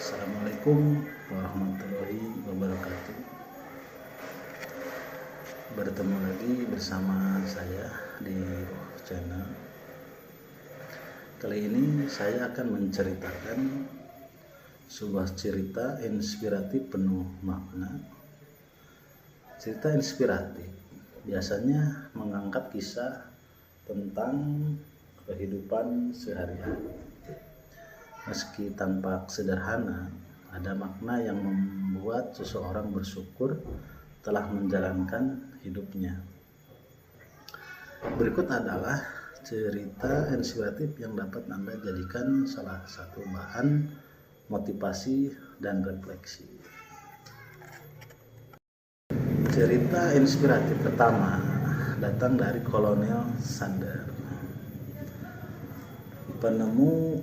Assalamualaikum warahmatullahi wabarakatuh. Bertemu lagi bersama saya di channel. Kali ini saya akan menceritakan sebuah cerita inspiratif penuh makna. Cerita inspiratif biasanya mengangkat kisah tentang kehidupan sehari-hari. Meski tampak sederhana, ada makna yang membuat seseorang bersyukur telah menjalankan hidupnya. Berikut adalah cerita inspiratif yang dapat Anda jadikan salah satu bahan motivasi dan refleksi. Cerita inspiratif pertama datang dari Kolonel Sanders, penemu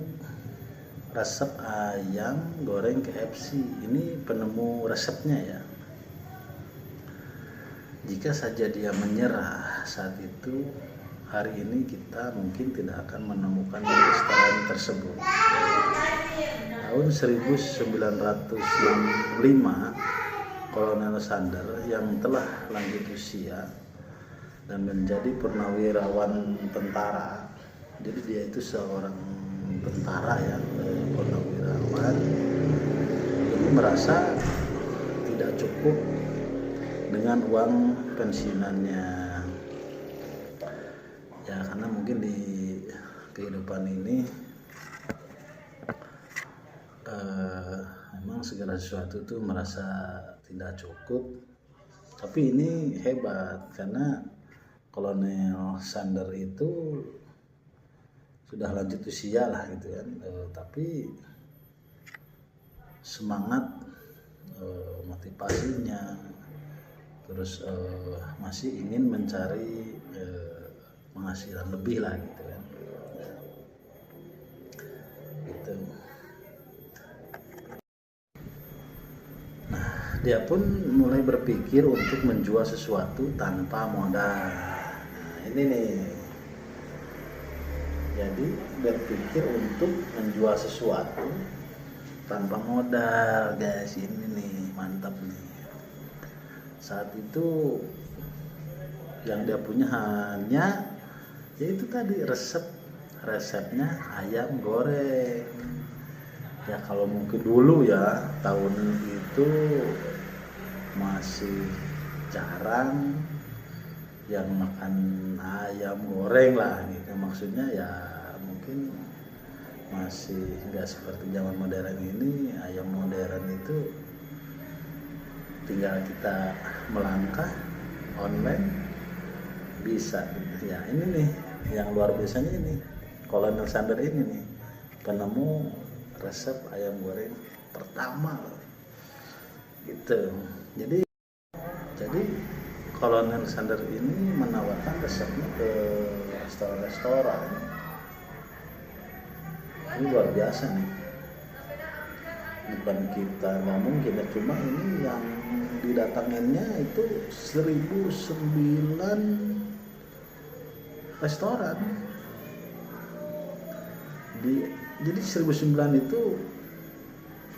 resep ayam goreng KFC. Ini penemu resepnya ya. Jika saja dia menyerah saat itu, hari ini kita mungkin tidak akan menemukan restoran tersebut. Tahun 1965, Kolonel Sanders yang telah lanjut usia dan menjadi purnawirawan tentara. Jadi dia itu seorang tentara ya, purnawirawan. Ini merasa tidak cukup dengan uang pensiunannya ya, karena mungkin di kehidupan ini memang segala sesuatu itu merasa tidak cukup. Tapi ini hebat karena Kolonel Sanders itu sudah lanjut usia lah gitu kan, tapi semangat, motivasinya terus masih ingin mencari penghasilan lebih lah gitu kan, gitu. Nah, dia pun mulai berpikir untuk menjual sesuatu tanpa modal. Nah, ini nih. Jadi berpikir untuk menjual sesuatu tanpa modal, guys. Ini nih mantap nih. Saat itu yang dia punya hanya yaitu tadi resepnya ayam goreng. Ya kalau mungkin dulu ya, tahun itu masih jarang yang makan ayam goreng lah gitu. Maksudnya ya mungkin masih nggak seperti zaman modern ini. Ayam modern itu tinggal kita melangkah online bisa gitu ya. Ini nih yang luar biasanya, ini Kolonel Sanders ini nih penemu resep ayam goreng pertama loh gitu. Jadi Kolonel Sanders ini menawarkan resepnya ke restoran-restoran. Ini luar biasa nih. Bukan kita nggak mungkin ya, cuma ini yang didatanginnya itu 1009 restoran. Jadi 1009 itu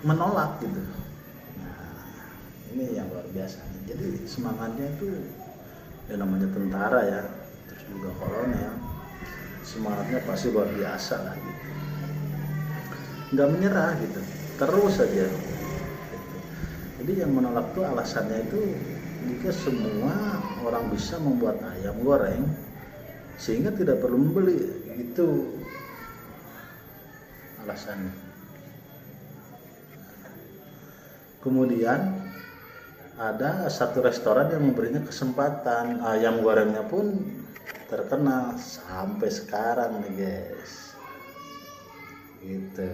menolak gitu. Ini yang luar biasa. Jadi semangatnya itu ya, namanya tentara ya, terus juga kolonel, semangatnya pasti luar biasa lah gitu. Nggak menyerah gitu, terus saja gitu. Jadi yang menolak tuh alasannya itu jika semua orang bisa membuat ayam goreng sehingga tidak perlu membeli, itu alasannya. Kemudian ada satu restoran yang memberinya kesempatan, ayam gorengnya pun terkenal sampai sekarang nih guys, gitu.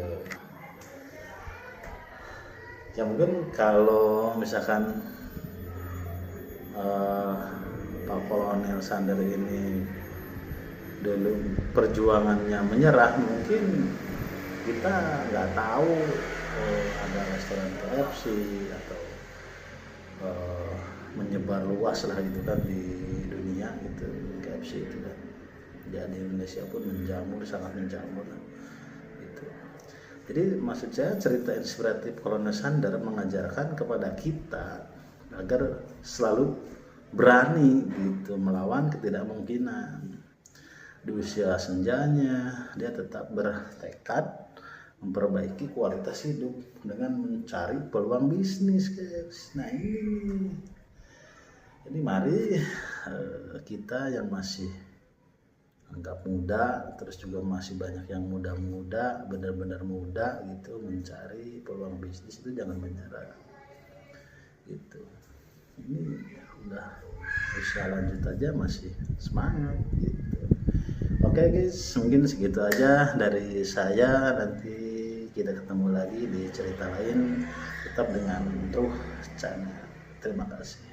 Ya mungkin kalau misalkan Pak Kolonel Sanders ini dulu perjuangannya menyerah, mungkin kita nggak tahu ada restoran KFC atau menyebar luas lah gitu kan di dunia gitu. KFC itu kan ya di Indonesia pun menjamur, sangat menjamur gitu. Jadi maksud saya cerita inspiratif Kolonel Sandar mengajarkan kepada kita agar selalu berani gitu melawan ketidakmungkinan. Di usia senjanya dia tetap bertekad memperbaiki kualitas hidup dengan mencari peluang bisnis, guys. Nah ini, jadi mari kita yang masih anggap muda, terus juga masih banyak yang muda-muda, benar-benar muda gitu, mencari peluang bisnis itu jangan menyerah gitu. Ini udah usia lanjut aja masih semangat gitu. Oke guys, mungkin segitu aja dari saya. Nanti kita ketemu lagi di cerita lain, tetap dengan Ruh Channel. Terima kasih.